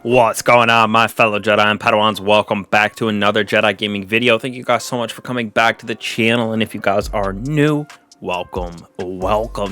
What's going on, my fellow Jedi and Padawans? Welcome back to another Jedi gaming video. Thank you guys so much for coming back to the channel, and if you guys are new, welcome.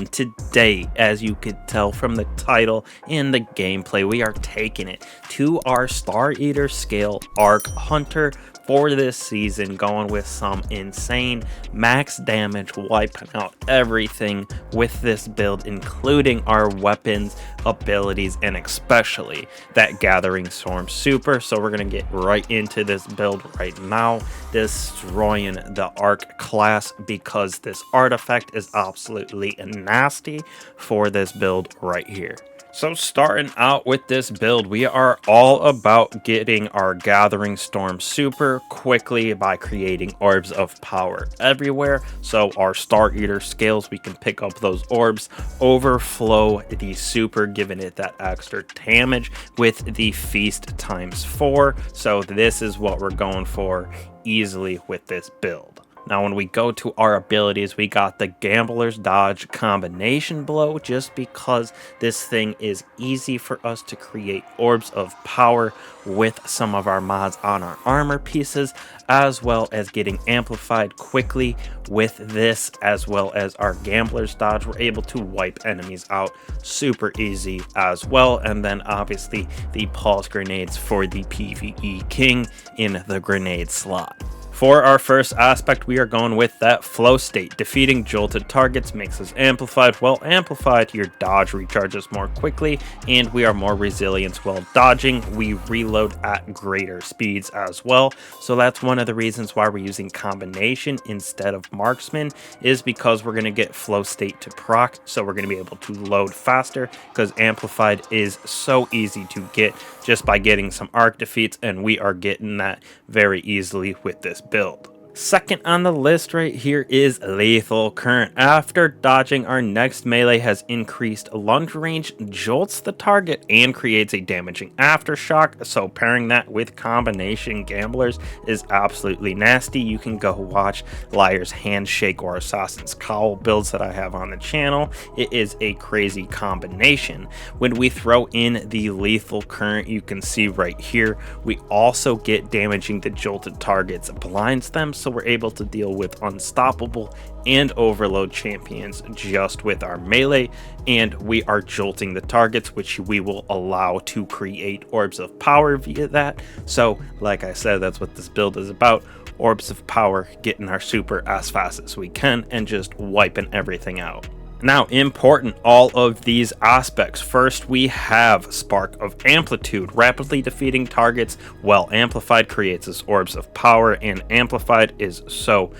Today, as you could tell from the title and the gameplay, we are taking it to our Star Eater scale Arc Hunter for this season, going with some insane max damage, wiping out everything with this build, including our weapons, abilities, and especially that Gathering Storm super. So we're gonna get right into this build right now, destroying the Arc class, because this artifact is absolutely nasty for this build right here. So starting out with this build, we are all about getting our Gathering Storm super quickly by creating orbs of power everywhere. So our Star Eater scales, we can pick up those orbs, overflow the super, giving it that extra damage with the feast ×4. So this is what we're going for easily with this build. Now, when we go to our abilities, we got the Gambler's Dodge Combination Blow, just because this thing is easy for us to create orbs of power with some of our mods on our armor pieces, as well as getting amplified quickly with this, as well as our Gambler's Dodge. We're able to wipe enemies out super easy as well. And then obviously the pulse grenades for the PvE king in the grenade slot. For our first aspect, we are going with that flow state. Defeating jolted targets makes us amplified. Well, amplified, your dodge recharges more quickly, and we are more resilient while dodging. We reload at greater speeds as well. So that's one of the reasons why we're using combination instead of marksman, is because we're going to get flow state to proc. So we're going to be able to load faster, because amplified is so easy to get just by getting some arc defeats, and we are getting that very easily with this build. Second on the list right here is Lethal Current. After dodging, our next melee has increased lunge range, jolts the target, and creates a damaging aftershock. So pairing that with combination gamblers is absolutely nasty. You can go watch Liar's Handshake or Assassin's Cowl builds that I have on the channel. It is a crazy combination. When we throw in the Lethal Current, you can see right here, we also get damaging the jolted targets, blinds them, so we're able to deal with unstoppable and overload champions just with our melee, and we are jolting the targets, which we will allow to create orbs of power via that. So like I said, that's what this build is about: orbs of power, getting our super as fast as we can and just wiping everything out. Now, important, all of these aspects. First, we have Spark of Amplitude. Rapidly defeating targets while amplified creates us orbs of power, and amplified is so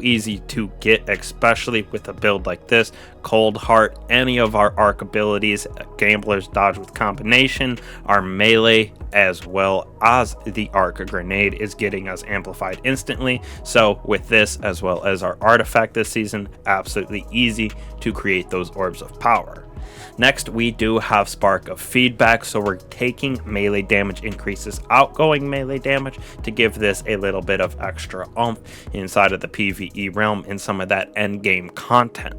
easy to get, especially with a build like this. Cold Heart, any of our arc abilities, Gambler's Dodge with combination, our melee, as well as the arc grenade is getting us amplified instantly. So with this, as well as our artifact this season, absolutely easy to create those orbs of power. Next, we do have Spark of Feedback, so we're taking melee damage increases outgoing melee damage to give this a little bit of extra oomph inside of the PvE realm and some of that end game content.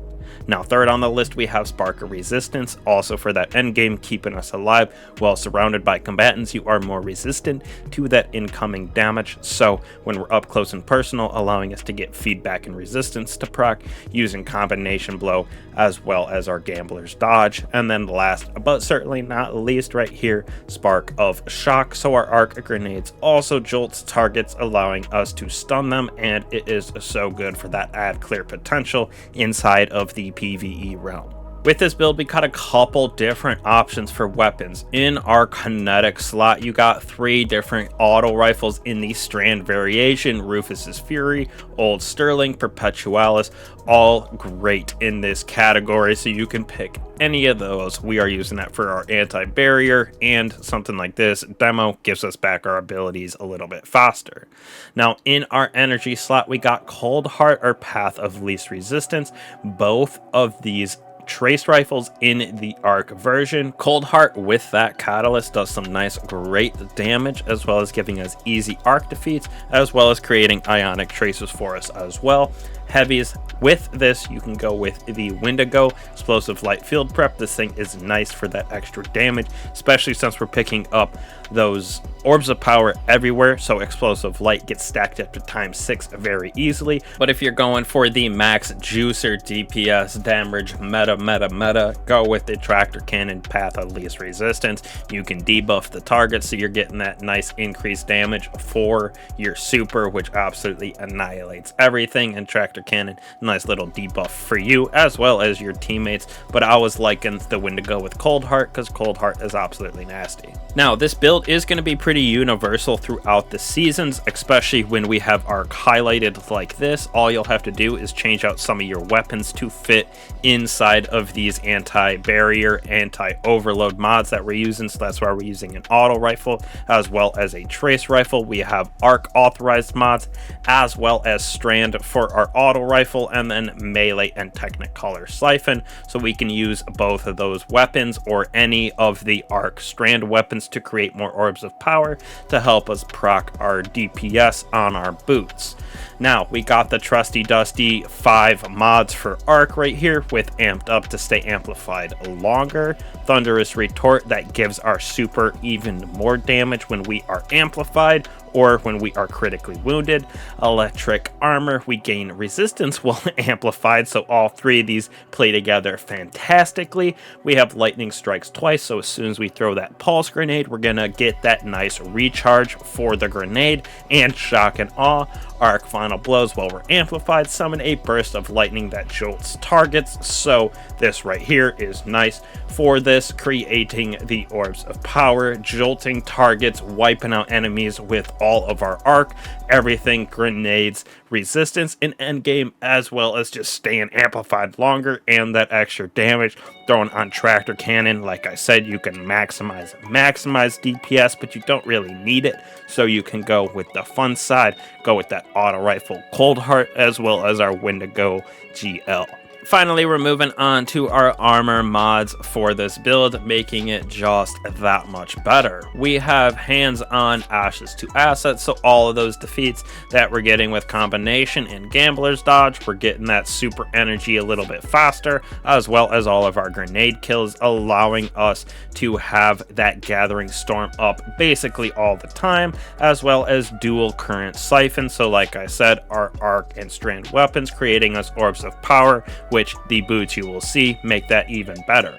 Now, third on the list, we have Spark of Resistance, also for that endgame, keeping us alive. While surrounded by combatants, you are more resistant to that incoming damage. So when we're up close and personal, allowing us to get feedback and resistance to proc using combination blow, as well as our Gambler's Dodge. And then last but certainly not least right here, Spark of Shock. So our arc grenades also jolts targets, allowing us to stun them, and it is so good for that add clear potential inside of the PvE realm. With this build, we got a couple different options for weapons. In our kinetic slot, you got 3 different auto rifles in the strand variation: Rufus's Fury, Old Sterling, Perpetualis, all great in this category, so you can pick any of those. We are using that for our anti-barrier, and something like this demo gives us back our abilities a little bit faster. Now, in our energy slot, we got Cold Heart or Path of Least Resistance. Both of these trace rifles in the arc version. Cold Heart with that catalyst does some nice great damage, as well as giving us easy arc defeats, as well as creating ionic traces for us as well. Heavies, with this you can go with the Wendigo explosive light field prep. This thing is nice for that extra damage, especially since we're picking up those orbs of power everywhere, so explosive light gets stacked up to ×6 very easily. But if you're going for the max juicer DPS damage meta, go with the tractor cannon path of least resistance. You can debuff the target, so you're getting that nice increased damage for your super, which absolutely annihilates everything. And tractor cannon, nice little debuff for you as well as your teammates. But I was liking the Wendigo with Cold Heart because Cold Heart is absolutely nasty. Now this build is going to be pretty universal throughout the seasons, especially when we have arc highlighted like this. All you'll have to do is change out some of your weapons to fit inside of these anti-barrier, anti-overload mods that we're using. So that's why we're using an auto rifle as well as a trace rifle. We have arc authorized mods as well as strand for our auto rifle, and then melee and technicolor siphon, so we can use both of those weapons or any of the arc strand weapons to create more orbs of power to help us proc our DPS on our boots. Now we got the trusty dusty 5 mods for arc right here with amped up to stay amplified longer. Thunderous retort, that gives our super even more damage when we are amplified or when we are critically wounded. Electric armor, we gain resistance while amplified, so all 3 of these play together fantastically. We have lightning strikes twice, so as soon as we throw that pulse grenade, we're gonna get that nice recharge for the grenade. And shock and awe, arc final blows while we're amplified, summon a burst of lightning that jolts targets. So this right here is nice for this, creating the orbs of power, jolting targets, wiping out enemies with all of our arc, everything, grenades, resistance in endgame, as well as just staying amplified longer and that extra damage thrown on tractor cannon. Like I said, you can maximize DPS, but you don't really need it, so you can go with the fun side, go with that auto rifle Cold Heart as well as our Wendigo GL. Finally, we're moving on to our armor mods for this build, making it just that much better. We have hands-on ashes to assets, so all of those defeats that we're getting with combination and gambler's dodge, we're getting that super energy a little bit faster, as well as all of our grenade kills, allowing us to have that gathering storm up basically all the time, as well as dual current siphon. So like I said, our arc and strand weapons creating us orbs of power, which the boots you will see make that even better.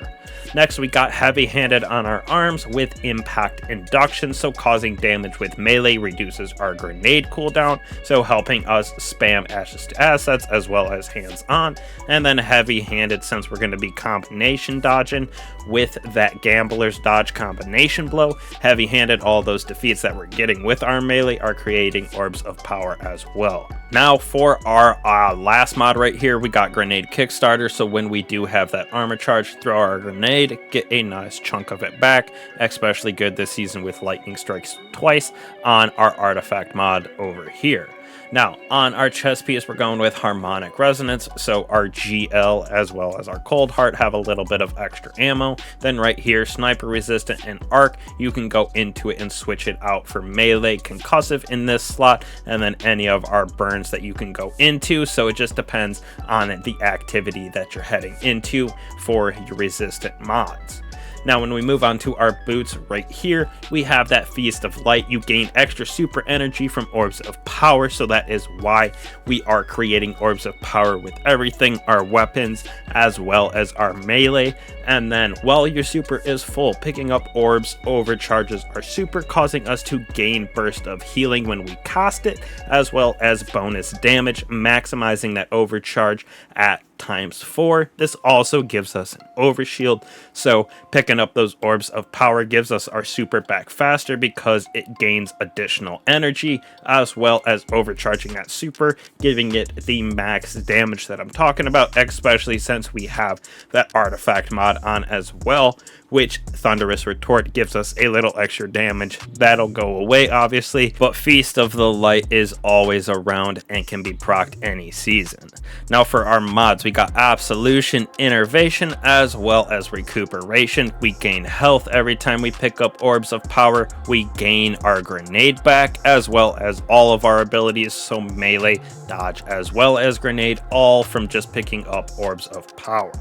Next, we got heavy-handed on our arms with impact induction, so causing damage with melee reduces our grenade cooldown, so helping us spam ashes to assets as well as hands-on. And then heavy-handed, since we're going to be combination dodging with that gambler's dodge combination blow, heavy-handed, all those defeats that we're getting with our melee are creating orbs of power as well. Now for our last mod right here, we got grenade kickstarter, so when we do have that armor charge, throw our grenade, get a nice chunk of it back. Especially good this season with lightning strikes twice on our artifact mod over here. Now, on our chest piece, we're going with harmonic resonance, so our GL as well as our Cold Heart have a little bit of extra ammo. Then right here, sniper resistant and arc, you can go into it and switch it out for melee, concussive in this slot, and then any of our burns that you can go into. So it just depends on the activity that you're heading into for your resistant mods. Now, when we move on to our boots right here, we have that Feast of Light. You gain extra super energy from orbs of power, so that is why we are creating orbs of power with everything, our weapons as well as our melee. And then while your super is full, picking up orbs overcharges our super, causing us to gain burst of healing when we cast it, as well as bonus damage, maximizing that overcharge at ×4. This also gives us an overshield, so picking up those orbs of power gives us our super back faster because it gains additional energy, as well as overcharging that super, giving it the max damage that I'm talking about, especially since we have that artifact mod on as well, which Thunderous Retort gives us a little extra damage. That'll go away obviously, but Feast of the Light is always around and can be procced any season. Now for our mods, we got Absolution, Innervation, as well as Recuperation. We gain health every time we pick up Orbs of Power. We gain our grenade back, as well as all of our abilities, so melee, dodge, as well as grenade, all from just picking up Orbs of Power.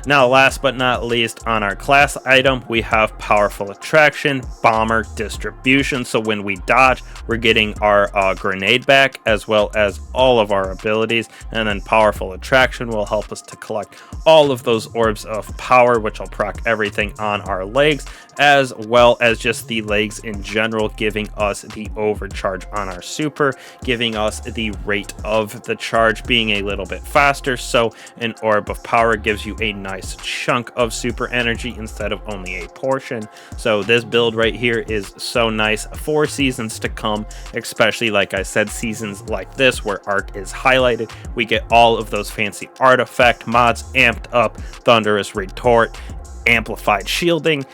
Now last but not least, on our class item, we have Powerful Attraction, Bomber, Distribution. So when we dodge, we're getting our grenade back, as well as all of our abilities. And then Powerful Attraction will help us to collect all of those Orbs of Power, which will proc everything on our legs, as well as just the legs in general, giving us the overcharge on our super, giving us the rate of the charge being a little bit faster. So an Orb of Power gives you a nice chunk of super energy instead of only a portion. So this build right here is so nice for seasons to come, especially like I said, seasons like this where Arc is highlighted. We get all of those fancy artifact mods, amped up Thunderous Retort, amplified shielding,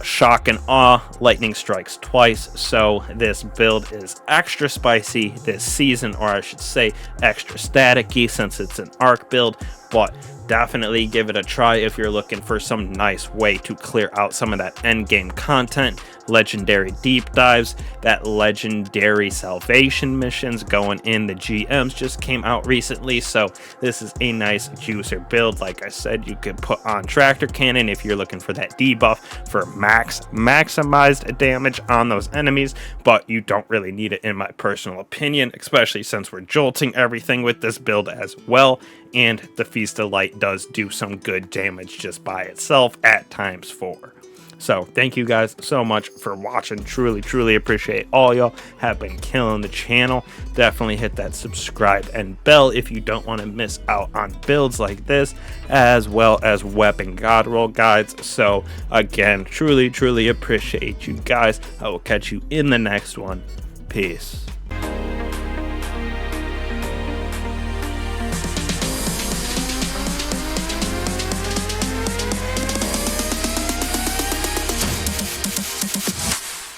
Shock and Awe, Lightning Strikes Twice. So this build is extra spicy this season, or I should say extra staticky since it's an Arc build, but definitely give it a try if you're looking for some nice way to clear out some of that end game content. Legendary deep dives, that legendary salvation missions going in the GMs just came out recently, so this is a nice juicer build. Like I said, you could put on Tractor Cannon if you're looking for that debuff for maximized damage on those enemies, but you don't really need it in my personal opinion, especially since we're jolting everything with this build as well. And the Feast of Light does do some good damage just by itself at ×4. So thank you guys so much for watching. Truly appreciate all y'all have been killing the channel. Definitely hit that subscribe and bell if you don't want to miss out on builds like this, as well as weapon god roll guides. So again, truly appreciate you guys. I will catch you in the next one. Peace.